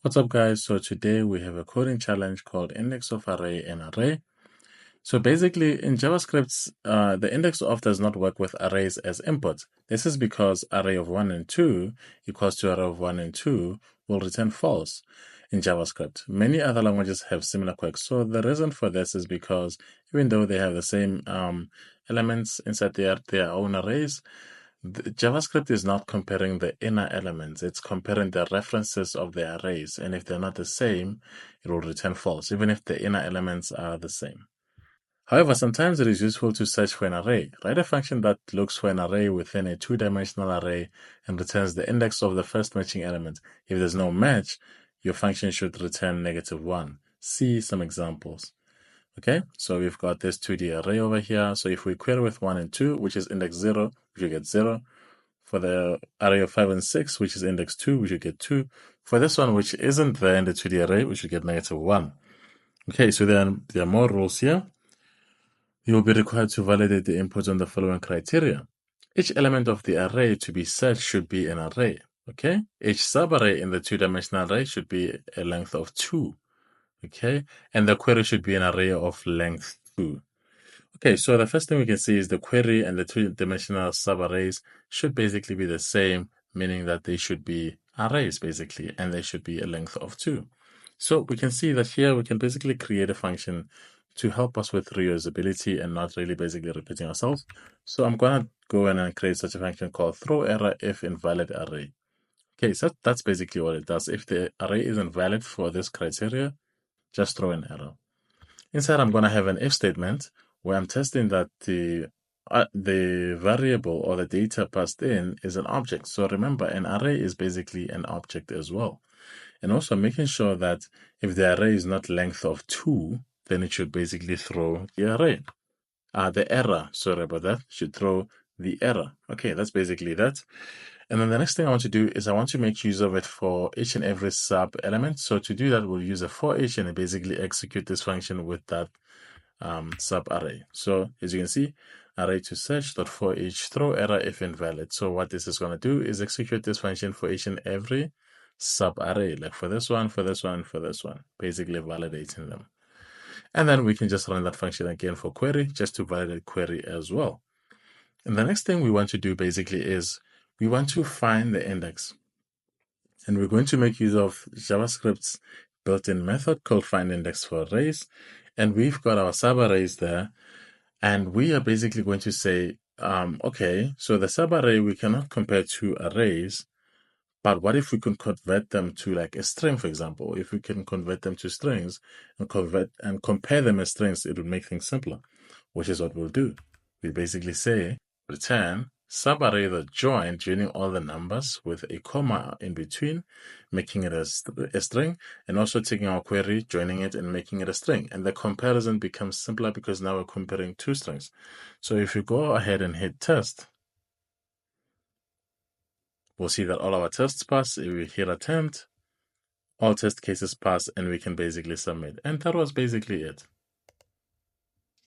What's up, guys? So today we have a coding challenge called index of array and array. So basically in JavaScript, the index of does not work with arrays as inputs. This is because array of 1 and 2 equals to array of 1 and 2 will return false in JavaScript. Many other languages have similar quirks. So the reason for this is because even though they have the same elements inside their own arrays, JavaScript is not comparing the inner elements, it's comparing the references of the arrays. And if they're not the same, it will return false, even if the inner elements are the same. However, sometimes it is useful to search for an array. Write a function that looks for an array within a two-dimensional array and returns the index of the first matching element. If there's no match, your function should return -1. See some examples. Okay, so we've got this 2D array over here. So if we query with 1 and 2, which is index 0, we should get 0. For the array of 5 and 6, which is index 2, we should get 2. For this one, which isn't there in the 2D array, we should get -1. Okay, so then there are more rules here. You will be required to validate the input on the following criteria. Each element of the array to be searched should be an array. Okay, each subarray in the two-dimensional array should be a length of 2. Okay, and the query should be an array of length 2. Okay, so the first thing we can see is the query and the two-dimensional subarrays should basically be the same, meaning that they should be arrays basically, and they should be a length of 2. So we can see that here we can basically create a function to help us with reusability and not really basically repeating ourselves. So I'm going to go in and create such a function called throw error if invalid array. Okay, so that's basically what it does. If the array isn't valid for this criteria, just throw an error. Inside, I'm going to have an if statement where I'm testing that the variable or the data passed in is an object. So remember, an array is basically an object as well. And also making sure that if the array is not length of 2, then it should basically throw the array. The error, sorry about that, should throw the error. Okay, that's basically that. And then the next thing I want to do is I want to make use of it for each and every sub element. So to do that, we'll use a for each and basically execute this function with that sub array. So as you can see, array to search dot for each throw error if invalid. So what this is going to do is execute this function for each and every sub array, like for this one, for this one, for this one, basically validating them. And then we can just run that function again for query, just to validate query as well. And the next thing we want to do basically is we want to find the index. And we're going to make use of JavaScript's built-in method called findIndex for arrays. And we've got our subarrays there. And we are basically going to say, okay, so the subarray, we cannot compare two arrays. But what if we can convert them to like a string, for example? If we can convert them to strings and compare them as strings, it would make things simpler, which is what we'll do. We basically say return subarray that joining all the numbers with a comma in between, making it a string, and also taking our query, joining it and making it a string. And the comparison becomes simpler because now we're comparing two strings. So if you go ahead and hit test, we'll see that all our tests pass. If we hit attempt, all test cases pass, and we can basically submit. And that was basically it.